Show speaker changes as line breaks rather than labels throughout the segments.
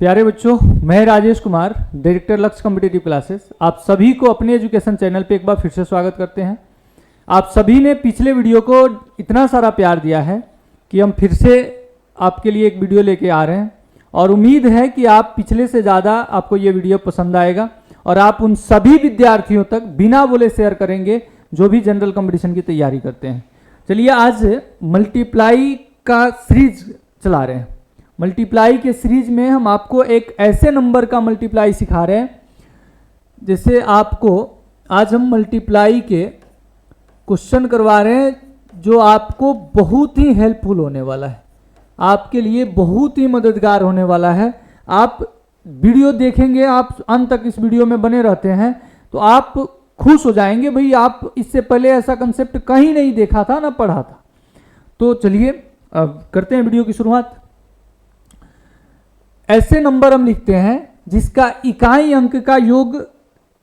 प्यारे बच्चों, मैं राजेश कुमार, डायरेक्टर लक्ष्य कॉम्पिटिटिव क्लासेस, आप सभी को अपने एजुकेशन चैनल पे एक बार फिर से स्वागत करते हैं। आप सभी ने पिछले वीडियो को इतना सारा प्यार दिया है कि हम फिर से आपके लिए एक वीडियो लेके आ रहे हैं और उम्मीद है कि आप पिछले से ज़्यादा आपको ये वीडियो पसंद आएगा और आप उन सभी विद्यार्थियों तक बिना बोले शेयर करेंगे जो भी जनरल कंपटीशन की तैयारी करते हैं। चलिए, आज मल्टीप्लाई का सीरीज चला रहे हैं। मल्टीप्लाई के सीरीज में हम आपको एक ऐसे नंबर का मल्टीप्लाई सिखा रहे हैं जैसे आपको आज हम मल्टीप्लाई के क्वेश्चन करवा रहे हैं जो आपको बहुत ही हेल्पफुल होने वाला है, आपके लिए बहुत ही मददगार होने वाला है। आप वीडियो देखेंगे, आप अंत तक इस वीडियो में बने रहते हैं तो आप खुश हो जाएंगे, भाई आप इससे पहले ऐसा कंसेप्ट कहीं नहीं देखा था ना पढ़ा था। तो चलिए अब करते हैं वीडियो की शुरुआत। ऐसे नंबर हम लिखते हैं जिसका इकाई अंक का योग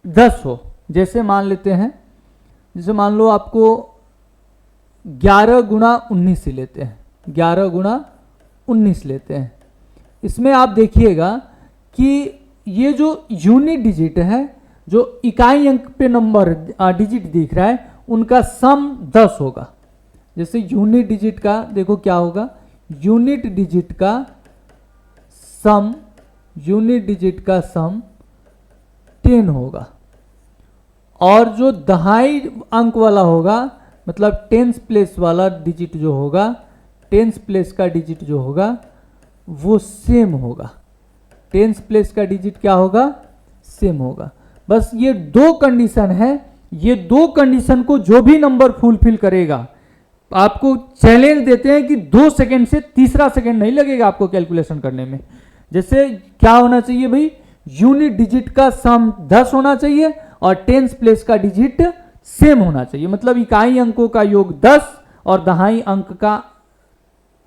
10 हो। जैसे मान लेते हैं, जैसे मान लो आपको 11 गुणा 19 से लेते हैं, 11 गुणा 19 लेते हैं। इसमें आप देखिएगा कि ये जो यूनिट डिजिट है, जो इकाई अंक पे नंबर डिजिट दिख रहा है, उनका सम 10 होगा। जैसे यूनिट डिजिट का देखो क्या होगा, यूनिट डिजिट का सम, यूनिट डिजिट का सम 10 होगा। और जो दहाई अंक वाला होगा, मतलब टेंस प्लेस वाला डिजिट जो होगा, टेंस प्लेस का डिजिट जो होगा वो सेम होगा। टेंस प्लेस का डिजिट क्या होगा, सेम होगा। बस ये दो कंडीशन है, ये दो कंडीशन को जो भी नंबर फुलफिल करेगा, आपको चैलेंज देते हैं कि 2 सेकंड से तीसरा सेकंड नहीं लगेगा आपको कैलकुलेशन करने में। जैसे क्या होना चाहिए भाई, यूनिट डिजिट का सम 10 होना चाहिए और टेंस प्लेस का डिजिट सेम होना चाहिए, मतलब इकाई अंकों का योग 10 और दहाई अंक का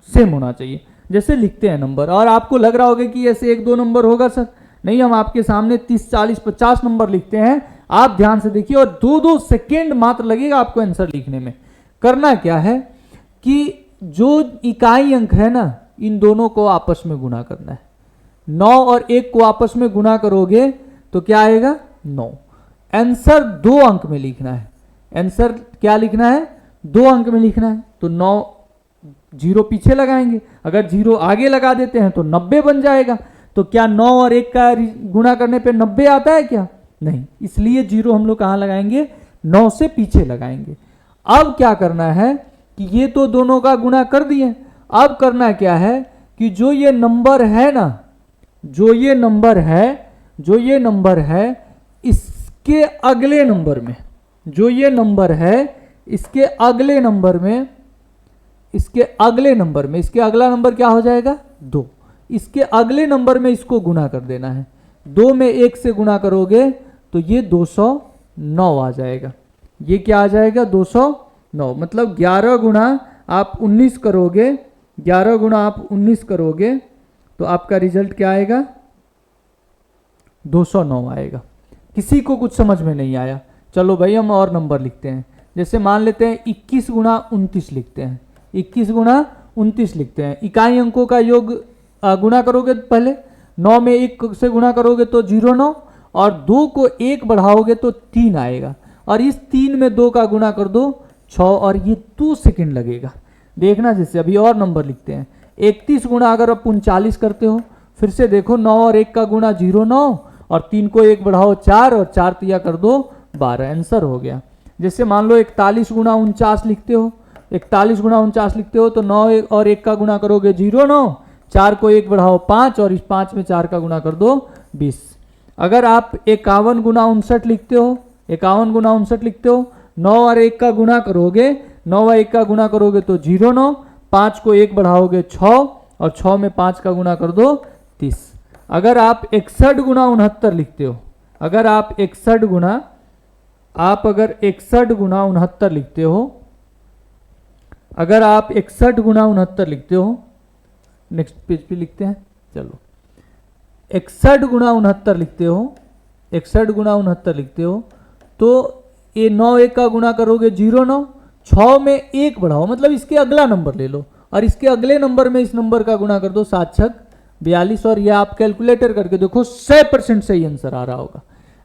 सेम होना चाहिए। जैसे लिखते हैं नंबर, और आपको लग रहा होगा कि ऐसे 1-2 नंबर होगा सर, नहीं, हम आपके सामने 30, 40, 50 नंबर लिखते हैं। आप ध्यान से देखिए, और 2-2 सेकेंड मात्र लगेगा आपको आंसर लिखने में। करना क्या है कि जो इकाई अंक है ना, इन दोनों को आपस में गुणा करना है। 9 और 1 को आपस में गुणा करोगे तो क्या आएगा, 9। आंसर 2 अंक में लिखना है। आंसर क्या लिखना है, 2 अंक में लिखना है। तो 9 0 पीछे लगाएंगे, अगर 0 आगे लगा देते हैं तो 90 बन जाएगा। तो क्या 9 और 1 का गुणा करने पे 90 आता है क्या, नहीं, इसलिए 0 हम लोग कहाँ लगाएंगे, 9 से पीछे लगाएंगे। अब क्या करना है कि ये तो दोनों का गुणा कर दिए, अब करना क्या है कि जो ये नंबर है ना, जो ये नंबर है इसके अगले नंबर में, जो ये नंबर है इसके अगले नंबर में, इसके अगले नंबर में, इसके अगला नंबर क्या हो जाएगा, 2। इसके अगले नंबर में इसको गुणा कर देना है। 2 में 1 से गुणा करोगे तो ये 209 आ जाएगा। ये क्या आ जाएगा, 209। मतलब 11 गुणा आप 19 करोगे, 11 गुणा आप 19 करोगे तो आपका रिजल्ट क्या आएगा, 209 आएगा। किसी को कुछ समझ में नहीं आया, चलो भाई हम और नंबर लिखते हैं। जैसे मान लेते हैं 21 गुणा 29 लिखते हैं, 21 गुणा 29 लिखते हैं। इकाई अंकों का योग गुणा करोगे पहले, 9 में 1 से गुणा करोगे तो 09, और 2 को 1 बढ़ाओगे तो 3 आएगा, और इस 3 में 2 का गुणा कर दो 6, और ये 2 सेकंड लगेगा। देखना, जैसे अभी और नंबर लिखते हैं। 31 गुणा अगर आप 39 करते हो, फिर से देखो 9 और 1 का गुणा 09, और 3 को 1 बढ़ाओ 4, और 4 तिया कर दो 12, आंसर हो गया। जैसे मान लो 41 गुणा 49 लिखते हो, 41 गुणा 49 लिखते हो तो 9 और 1 का गुणा करोगे 09, 4 को 1 बढ़ाओ 5, और इस 5 में 4 का गुणा कर दो 20। अगर आप 51 गुणा 59 लिखते हो, 51 गुणा 59 लिखते हो, 9 और 1 का गुणा करोगे, 9 और 1 का गुणा करोगे तो 09, 5 को 1 बढ़ाओगे 6, और 6 में 5 का गुणा कर दो 30। अगर आप 61 गुणा 69 लिखते हो, अगर आप 61 गुणा 69 लिखते हो, अगर आप 61 गुणा 69 लिखते हो, नेक्स्ट पेज पे लिखते हैं, चलो 61 गुणा 69 लिखते हो, 61 गुणा 69 लिखते हो तो ये 9 1 का गुणा करोगे 09, 6 में 1 बढ़ाओ, मतलब इसके अगला नंबर ले लो, और इसके अगले नंबर में इस नंबर का गुणा कर दो, 7 6 42 और ये आप कैलकुलेटर करके देखो 100% सही आंसर आ रहा होगा।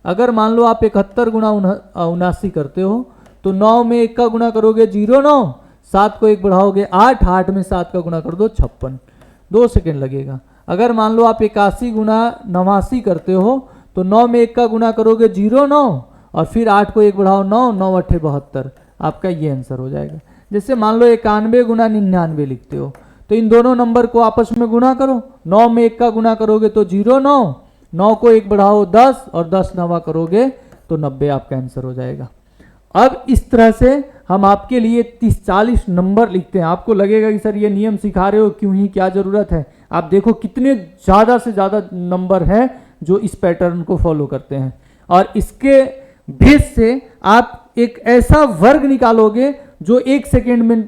अगर मान लो आप 71 गुणा 79 करते हो तो 9 में 1 का गुणा करोगे 09, 7 को 1 बढ़ाओगे 8, 8 में 7 का गुणा कर दो 56, 2 सेकेंड लगेगा। अगर मान लो आप 81 गुणा 89 करते हो तो 9 में 1 का गुणा करोगे 09 और फिर 8 को 1 बढ़ाओ 9, 9 8 72, आपका ये आंसर हो जाएगा। जैसे मान लो 91 गुणा 99 लिखते हो तो इन दोनों नंबर को आपस में गुणा करो, 9 में 1 का गुणा करोगे तो 09, 9 को 1 बढ़ाओ 10 और 10 9 करोगे तो 90 आपका आंसर हो जाएगा। अब इस तरह से हम आपके लिए 30-40 नंबर लिखते हैं। आपको लगेगा कि सर ये नियम सिखा रहे हो, क्यों ही, क्या जरूरत है। आप देखो कितने ज़्यादा से ज़्यादा नंबर हैं जो इस पैटर्न को फॉलो करते हैं और इसके बेस से आप एक ऐसा वर्ग निकालोगे जो 1 सेकेंड में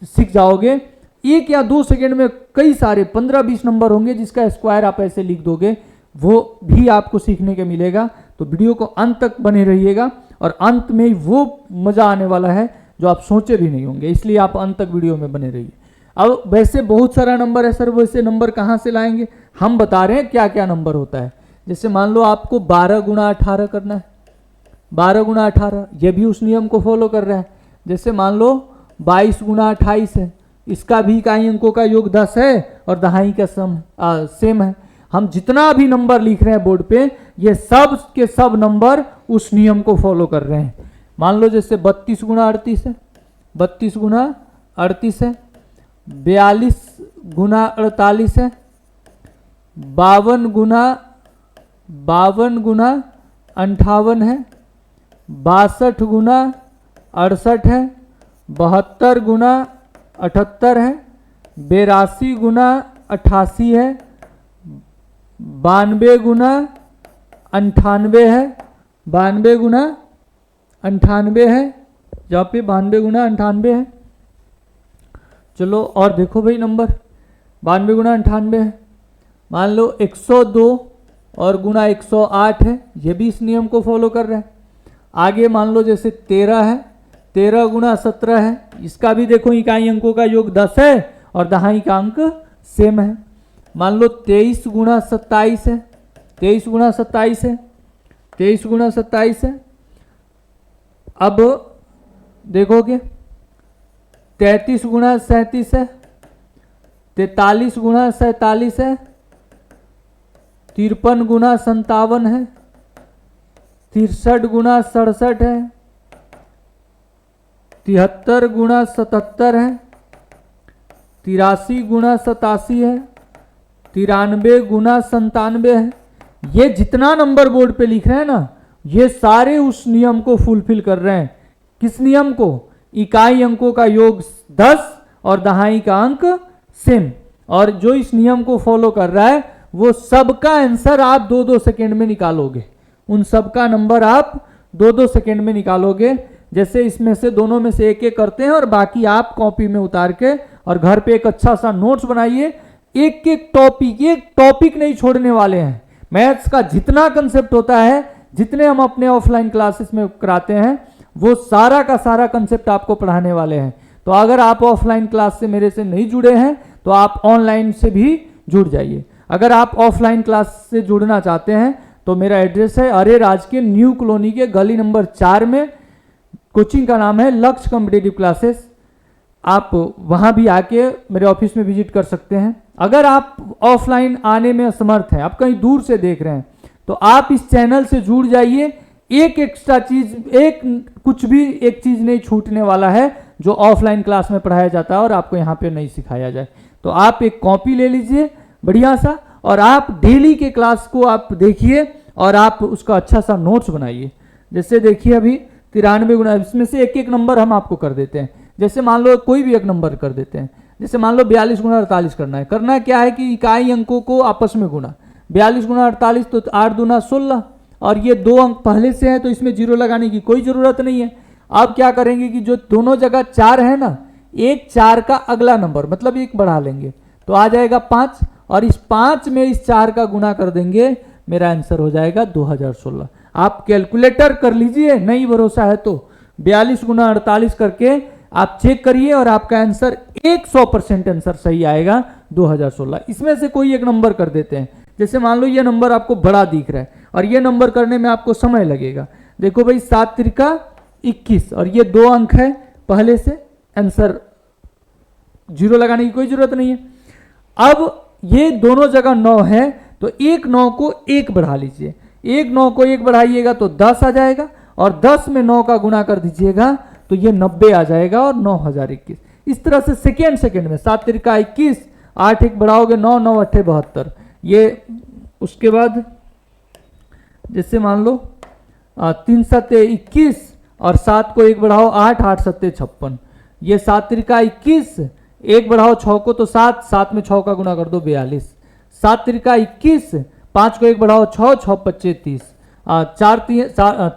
सीख जाओगे। 1 या 2 सेकेंड में कई सारे 15-20 नंबर होंगे जिसका स्क्वायर आप ऐसे लिख दोगे, वो भी आपको सीखने के मिलेगा। तो वीडियो को अंत तक बने रहिएगा और अंत में वो मजा आने वाला है जो आप सोचे भी नहीं होंगे, इसलिए आप अंत तक वीडियो में बने रहिए। अब वैसे बहुत सारा नंबर है सर, वैसे नंबर कहाँ से लाएंगे, हम बता रहे हैं क्या क्या नंबर होता है। जैसे मान लो आपको 12 गुणा 18 करना है, 12 गुणा 18, ये भी उस नियम को फॉलो कर रहा है। जैसे मान लो 22 गुणा 28 है, इसका भी इकाई अंकों का योग 10 है और दहाई का सेम है। हम जितना भी नंबर लिख रहे हैं बोर्ड पे, ये सब के सब नंबर उस नियम को फॉलो कर रहे हैं। मान लो जैसे 32 गुणा 38 है, 32 गुणा 38 है, 42 गुणा 48 है, 52 गुणा 58 है, 62 गुणा 68 है, 72 गुणा 78 है, 82 गुणा 88 है, 92 गुणा 98 है, 92 गुणा 98 है, जहाँ पे 92 गुणा 98 है। चलो और देखो भाई नंबर 92 गुणा 98 है। मान लो 102 और गुणा 108 है, ये भी इस नियम को फॉलो कर रहा है। आगे मान लो जैसे 13 है, 13 गुणा 17 है, इसका भी देखो इकाई अंकों का योग 10 है और दहाई का अंक सेम है। मान लो 23 गुणा 27 है, 23 गुणा 27 है, 23 गुणा 27 है। अब देखोगे 33 गुणा 37 है, 43 गुणा 47 है, 53 गुणा 57 है, 63 गुणा 67 है, 73 गुणा 77 है, 83 गुणा 87 है, 93 गुणा 97 है। ये जितना नंबर बोर्ड पे लिख रहे हैं ना, ये सारे उस नियम को फुलफिल कर रहे हैं। किस नियम को? इकाई अंकों का योग 10 और दहाई का अंक सेम। और जो इस नियम को फॉलो कर रहा है वो सबका आंसर आप 2-2 सेकेंड में निकालोगे। उन सबका नंबर आप 2-2 सेकेंड में निकालोगे। जैसे इसमें से दोनों में से एक एक करते हैं और बाकी आप कॉपी में उतार के और घर पे एक अच्छा सा नोट्स बनाइए। एक एक टॉपिक नहीं छोड़ने वाले हैं। मैथ्स का जितना कंसेप्ट होता है, जितने हम अपने ऑफलाइन क्लासेस में कराते हैं, वो सारा का सारा कंसेप्ट आपको पढ़ाने वाले हैं। तो अगर आप ऑफलाइन क्लास से मेरे से नहीं जुड़े हैं तो आप ऑनलाइन से भी जुड़ जाइए। अगर आप ऑफलाइन क्लास से जुड़ना चाहते हैं तो मेरा एड्रेस है अरे राज के न्यू कॉलोनी के गली नंबर 4 में। कोचिंग का नाम है लक्ष्य कॉम्पिटिटिव क्लासेस। आप वहां भी आके मेरे ऑफिस में विजिट कर सकते हैं। अगर आप ऑफलाइन आने में असमर्थ हैं, आप कहीं दूर से देख रहे हैं, तो आप इस चैनल से जुड़ जाइए। एक एक्स्ट्रा चीज, कुछ भी एक चीज नहीं छूटने वाला है जो ऑफलाइन क्लास में पढ़ाया जाता है और आपको यहाँ पे नहीं सिखाया जाए। तो आप एक कॉपी ले लीजिए बढ़िया सा और आप डेली के क्लास को आप देखिए और आप उसका अच्छा सा नोट्स बनाइए। जैसे देखिए अभी 93 गुणा, इसमें से एक एक नंबर हम आपको कर देते हैं। जैसे मान लो कोई भी एक नंबर कर देते हैं। जैसे मान लो 42 गुणा 48 करना है। करना क्या है कि इकाई अंकों को आपस में गुणा। 42 गुणा 48 तो 8 दूना 16 और ये 2 अंक पहले से है तो इसमें 0 लगाने की कोई जरूरत नहीं है। अब क्या करेंगे कि जो दोनों जगह 4 है ना, एक 4 का अगला नंबर मतलब एक बढ़ा लेंगे तो आ जाएगा 5 और इस 5 में इस 4 का गुणा कर देंगे, मेरा आंसर हो जाएगा 2016। आप कैलकुलेटर कर लीजिए, नहीं भरोसा है तो 42 गुणा 48 करके आप चेक करिए और आपका आंसर 100% आंसर सही आएगा 2016। इसमें से कोई एक नंबर कर देते हैं। जैसे मान लो ये नंबर आपको बड़ा दिख रहा है और ये नंबर करने में आपको समय लगेगा। देखो भाई 7 त्रिका 21 और ये 2 अंक है पहले से, आंसर 0 लगाने की कोई जरूरत नहीं है। अब ये दोनों जगह 9 है तो एक 9 को 1 बढ़ा लीजिए, एक 9 को 1 बढ़ाइएगा तो 10 आ जाएगा और 10 में 9 का गुणा कर दीजिएगा तो ये 90 आ जाएगा और 9021। इस तरह से सेकेंड में 7 त्रिका 21, 8 1 बढ़ाओगे 9, 9 8 72। ये उसके बाद जैसे मान लो 3 7 21 और 7 को 1 बढ़ाओ 8, 8 7 56। ये 7 त्रिका 21, 1 बढ़ाओ 6 को तो 7, 7 में 6 का गुणा कर दो 42। 7 त्रिका 21, 5 को 1 बढ़ाओ 6, 6 25 30।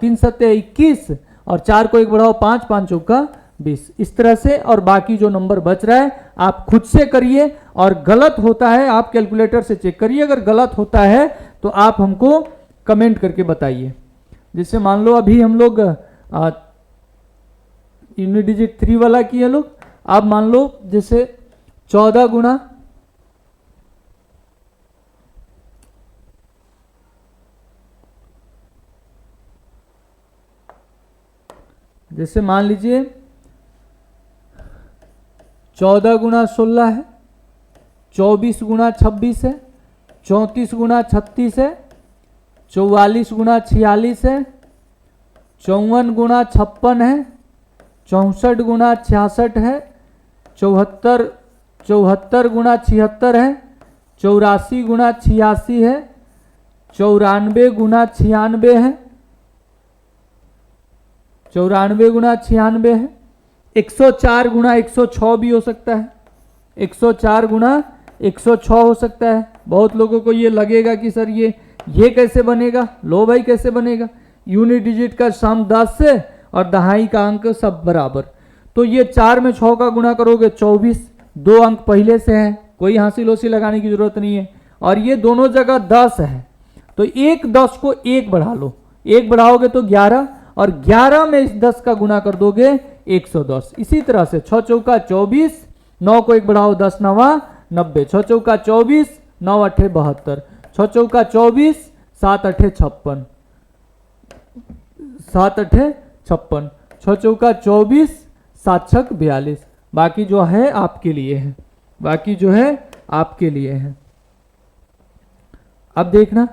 3 7 21 और 4 को 1 बढ़ाओ 5, 5 चौका 20। इस तरह से और बाकी जो नंबर बच रहा है आप खुद से करिए और गलत होता है आप कैलकुलेटर से चेक करिए। अगर गलत होता है तो आप हमको कमेंट करके बताइए। जैसे मान लो अभी हम लोग यूनिट डिजिट 3 वाला किए लोग। अब मान लो जैसे 14 गुना जैसे मान लीजिए 14 गुना 16 है, 24 गुना 26 है, 34 गुना 36 है, 44 गुना 46 है, 54 गुना 56 है, 64 गुना 66 है, 74 गुना 76 है, 84 गुना 86 है, 94 गुना 96 है, 94 गुना 96 है, 104 गुना 106 भी हो सकता है, 104 गुना 106 हो सकता है। बहुत लोगों को ये लगेगा कि सर ये कैसे बनेगा। लो भाई कैसे बनेगा, यूनिट डिजिट का सम 10 से और दहाई का अंक सब बराबर। तो ये 4 में 6 का गुणा करोगे 24, 2 अंक पहले से हैं, कोई हासिल होसी लगाने की जरूरत नहीं है। और ये दोनों जगह 10 है तो एक 10 को 1 बढ़ा लो, 1 बढ़ाओगे तो 11 और 11 में इस 10 का गुणा कर दोगे 110। इसी तरह से 6 चौका 24, 9 को 1 बढ़ाओ 10 9 90, 6 चौका 24, 9 8 72, 6 चौका 24, 7 8 56, 7 8 56, 6 चौका 24, 7 6 42। बाकी जो है आपके लिए है, बाकी जो है आपके लिए है। अब देखना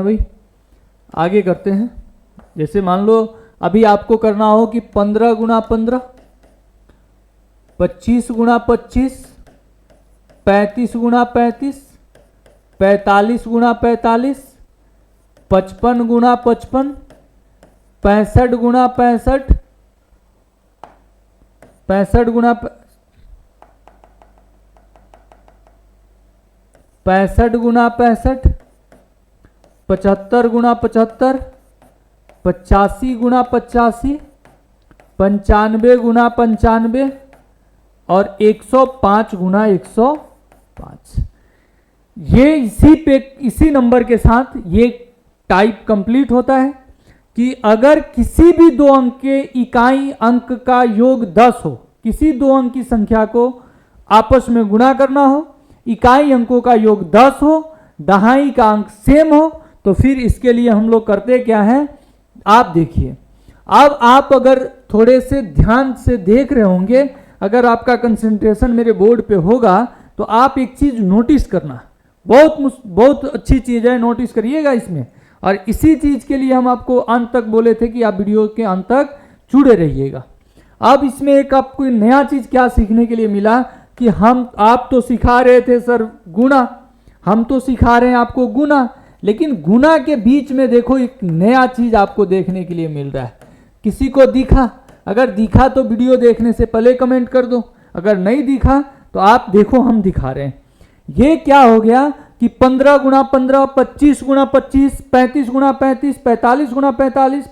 भाई आगे करते हैं। जैसे मान लो अभी आपको करना हो कि 15 गुना 15, 25 गुना 25, 35 गुना 35, 45 गुना 45, 55 गुना 55, 65 गुना 65, 65 गुना 65 गुना 65, 75 गुना 75, 85 गुना 85, 95 गुना 95 और 105 गुना 105। ये इसी नंबर के साथ ये टाइप कंप्लीट होता है कि अगर किसी भी 2 अंक के इकाई अंक का योग 10 हो, किसी 2 अंक की संख्या को आपस में गुणा करना हो, इकाई अंकों का योग 10 हो, दहाई का अंक सेम हो, तो फिर इसके लिए हम लोग करते क्या है, आप देखिए। अब आप अगर थोड़े से ध्यान से देख रहे होंगे, अगर आपका कंसंट्रेशन मेरे बोर्ड पे होगा तो आप एक चीज नोटिस करना, बहुत अच्छी चीज है, नोटिस करिएगा इसमें। और इसी चीज के लिए हम आपको अंत तक बोले थे कि आप वीडियो के अंत तक जुड़े रहिएगा। अब इसमें एक आपको नया चीज क्या सीखने के लिए मिला कि आप तो सिखा रहे थे सर गुणा, हम तो सिखा रहे हैं आपको गुणा, लेकिन गुणा के बीच में देखो एक नया चीज आपको देखने के लिए मिल रहा है। किसी को दिखा, अगर दिखा तो वीडियो देखने से पहले कमेंट कर दो, अगर नहीं दिखा तो आप देखो हम दिखा रहे हैं। ये क्या हो गया कि 15 गुना 15, 25 गुना 25, 35 गुना 35, 45 गुना 45,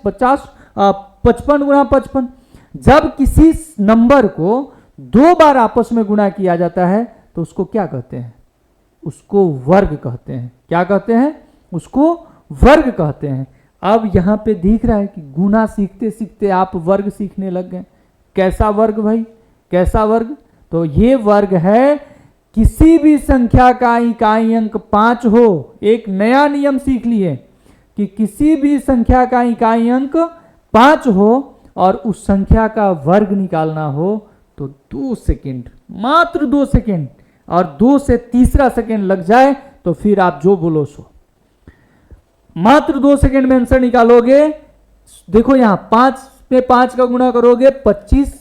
55 गुना 55। जब किसी नंबर को 2 बार आपस में गुणा किया जाता है तो उसको क्या कहते हैं, उसको वर्ग कहते हैं। क्या कहते हैं, उसको वर्ग कहते हैं। अब यहां पे दिख रहा है कि गुना सीखते सीखते आप वर्ग सीखने लग गए। कैसा वर्ग भाई, कैसा वर्ग? तो ये वर्ग है किसी भी संख्या का इकाई अंक 5 हो। एक नया नियम सीख लिए कि किसी भी संख्या का इकाई अंक 5 हो और उस संख्या का वर्ग निकालना हो तो 2 सेकेंड, मात्र 2 सेकेंड, और 2 से तीसरा सेकेंड लग जाए तो फिर आप जो बोलो सो। मात्र 2 सेकेंड में आंसर निकालोगे। देखो यहां 5 में 5 का गुणा करोगे 25,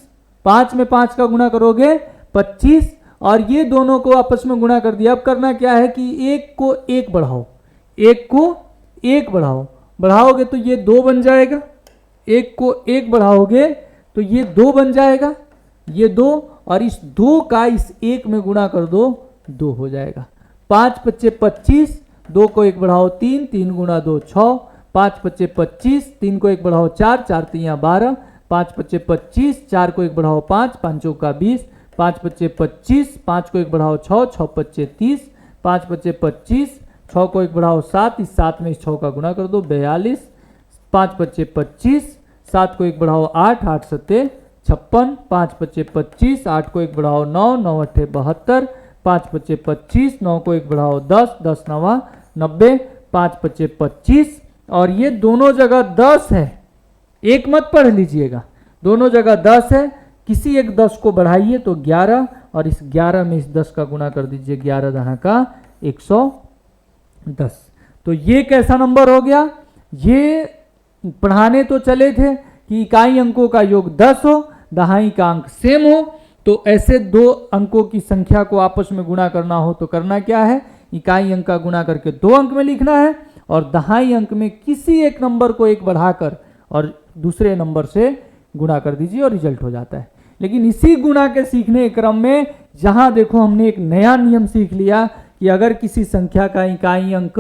5 में 5 का गुणा करोगे 25, और ये दोनों को आपस में गुणा कर दिया। अब करना क्या है कि एक को एक बढ़ाओ, एक को एक बढ़ाओ, बढ़ाओगे तो ये 2 बन जाएगा, एक को एक बढ़ाओगे तो ये 2 बन जाएगा, ये 2, और इस 2 का इस 1 में गुणा कर दो, 2 हो जाएगा। 5 पच्चे 25, 2 को 1 बढ़ाओ 3, 3 गुणा 2 6, 5 पच्चे 25, 3 को 1 बढ़ाओ 4, 4 3 12, 5 पच्चे 25, 4 को 1 बढ़ाओ 5, 5 चौका 20, 5 पच्चे 25, 5 को 1 बढ़ाओ 6, 6 पच्चे 30, 5 पच्चे 25, 6 को 1 बढ़ाओ 7, इस 7 में इस 6 का गुणा कर दो 42, 5 पच्चे 25, 7 को 1 बढ़ाओ 8, 8 सत्ते 56, 5 पच्चे 25, 8 को 1 बढ़ाओ 9, 9 अट्ठे 72, 5 पच्चे 25, 9 को 1 बढ़ाओ 10, 10 नवा 90, 5 पच्चे 25, और ये दोनों जगह 10 है, एक मत पढ़ लीजिएगा, दोनों जगह 10 है। किसी एक 10 को बढ़ाइए तो 11, और इस 11 में इस 10 का गुणा कर दीजिए, 11 दहा का 110। तो ये कैसा नंबर हो गया? ये पढ़ाने तो चले थे कि इकाई अंकों का योग 10 हो, दहाई का अंक सेम हो, तो ऐसे 2 अंकों की संख्या को आपस में गुणा करना हो तो करना क्या है? इकाई अंक का गुणा करके 2 अंक में लिखना है, और दहाई अंक में किसी एक नंबर को 1 बढ़ाकर और दूसरे नंबर से गुणा कर दीजिए और रिजल्ट हो जाता है। लेकिन इसी गुणा के सीखने के क्रम में जहां देखो हमने एक नया नियम सीख लिया कि अगर किसी संख्या का इकाई अंक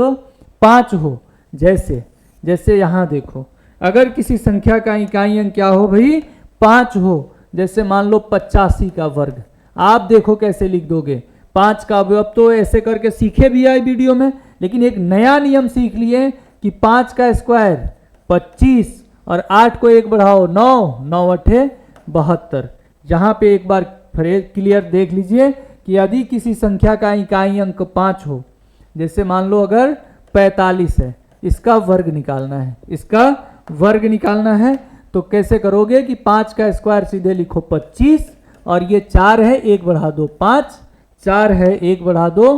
5 हो, जैसे यहां देखो, अगर किसी संख्या का इकाई अंक क्या हो भाई? 5 हो। जैसे मान लो 85 का वर्ग, आप देखो कैसे लिख दोगे 5 का। अब तो ऐसे करके सीखे भी आए वीडियो में, लेकिन एक नया नियम सीख लिए कि 5 का स्क्वायर 25, और 8 को 1 बढ़ाओ 9, 9 अट्ठे 72। यहाँ पे एक बार क्लियर देख लीजिए कि यदि किसी संख्या का इकाई अंक 5 हो, जैसे मान लो अगर 45 है, इसका वर्ग निकालना है, इसका वर्ग निकालना है, तो कैसे करोगे कि 5 का स्क्वायर सीधे लिखो 25, और ये 4 है 1 बढ़ा दो 5, 4 है 1 बढ़ा दो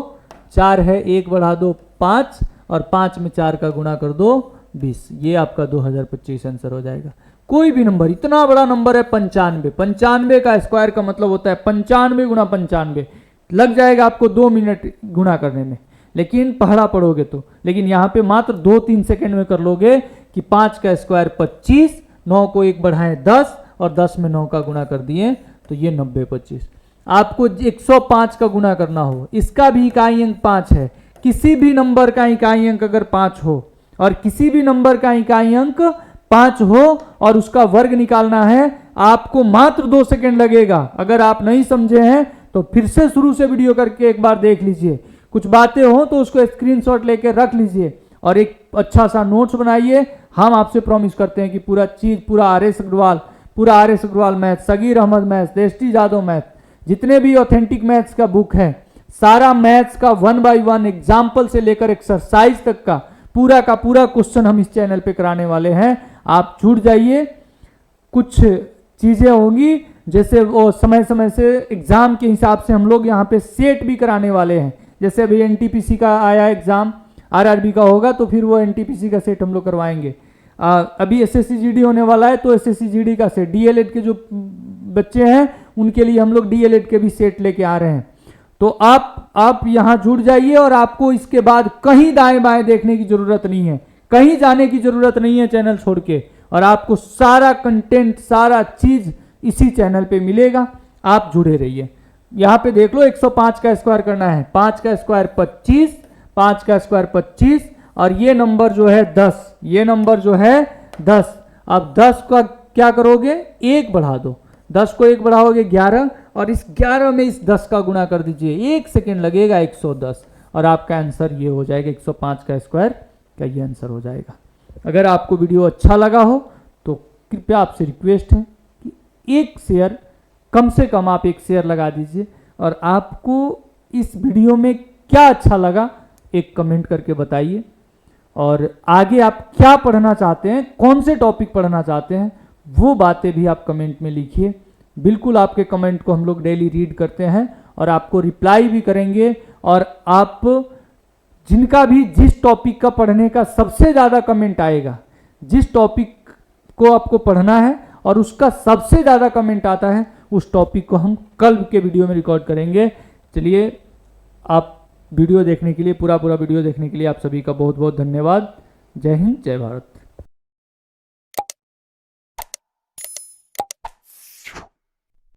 4 है 1 बढ़ा दो 5, और 5 में 4 का गुणा कर दो 20। ये आपका 2025 आंसर हो जाएगा। कोई भी नंबर, इतना बड़ा नंबर है 95, 95 का स्क्वायर का मतलब होता है 95 गुणा 95, लग जाएगा आपको 2 मिनट गुणा करने में, लेकिन पढ़ा पढ़ोगे तो। लेकिन यहाँ पे मात्र 2-3 सेकेंड में कर लोगे कि 5 का स्क्वायर 25, 9 को 1 बढ़ाएं 10, और 10 में 9 का गुणा कर दिए तो ये 90-25। आपको 105 का गुणा करना हो, इसका भी इकाई अंक 5 है। किसी भी नंबर का इकाई अंक अगर 5 हो, और किसी भी नंबर का इकाई अंक 5 हो और उसका वर्ग निकालना है, आपको मात्र 2 सेकेंड लगेगा। अगर आप नहीं समझे हैं तो फिर से शुरू से वीडियो करके एक बार देख लीजिए, कुछ बातें हो तो उसको स्क्रीनशॉट लेके रख लीजिए और एक अच्छा सा नोट्स बनाइए। हम आपसे प्रॉमिस करते हैं कि पूरा चीज, पूरा R S Agarwal math, Sagir Ahmad math, देष्टि जादव मैथ, जितने भी ऑथेंटिक मैथ्स का बुक है, सारा मैथ्स का 1 by 1 एग्जाम्पल से लेकर एक्सरसाइज तक का पूरा क्वेश्चन हम इस चैनल पे कराने वाले हैं। आप जुड़ जाइए। कुछ चीजें होंगी जैसे वो समय समय से एग्जाम के हिसाब से हम लोग यहाँ पे सेट भी कराने वाले हैं। जैसे अभी एनटीपीसी का आया एग्जाम, आरआरबी का होगा तो फिर वो एनटीपीसी का सेट हम लोग करवाएंगे। अभी एसएससी जीडी होने वाला है तो एसएससी जीडी का सेट, डीएलएड के जो बच्चे हैं उनके लिए हम लोग डीएलएड के भी सेट लेके आ रहे हैं। तो आप यहाँ जुड़ जाइए और आपको इसके बाद कहीं दाएं बाएं देखने की जरूरत नहीं है, कहीं जाने की जरूरत नहीं है चैनल छोड़ के, और आपको सारा कंटेंट, सारा चीज इसी चैनल पे मिलेगा। आप जुड़े रहिए। यहाँ पे देख लो 105 का स्क्वायर करना है, 5 का स्क्वायर 25, 5 का स्क्वायर 25, और ये नंबर जो है 10, ये नंबर जो है 10। अब 10 का क्या करोगे, 1 बढ़ा दो, 10 को 1 बढ़ाओगे 11, और इस 11 में इस 10 का गुणा कर दीजिए, 1 सेकेंड लगेगा, 110, और आपका आंसर ये हो जाएगा 105 का स्क्वायर का ये आंसर हो जाएगा। अगर आपको वीडियो अच्छा लगा हो तो कृपया आपसे रिक्वेस्ट है कि एक शेयर, कम से कम आप एक शेयर लगा दीजिए। और आपको इस वीडियो में क्या अच्छा लगा एक कमेंट करके बताइए, और आगे आप क्या पढ़ना चाहते हैं, कौन से टॉपिक पढ़ना चाहते हैं, वो बातें भी आप कमेंट में लिखिए। बिल्कुल आपके कमेंट को हम लोग डेली रीड करते हैं और आपको रिप्लाई भी करेंगे। और आप जिनका भी जिस टॉपिक का पढ़ने का सबसे ज़्यादा कमेंट आएगा, जिस टॉपिक को आपको पढ़ना है और उसका सबसे ज़्यादा कमेंट आता है, उस टॉपिक को हम कल के वीडियो में रिकॉर्ड करेंगे। चलिए, आप वीडियो देखने के लिए, पूरा वीडियो देखने के लिए आप सभी का बहुत बहुत धन्यवाद। जय हिंद, जय भारत।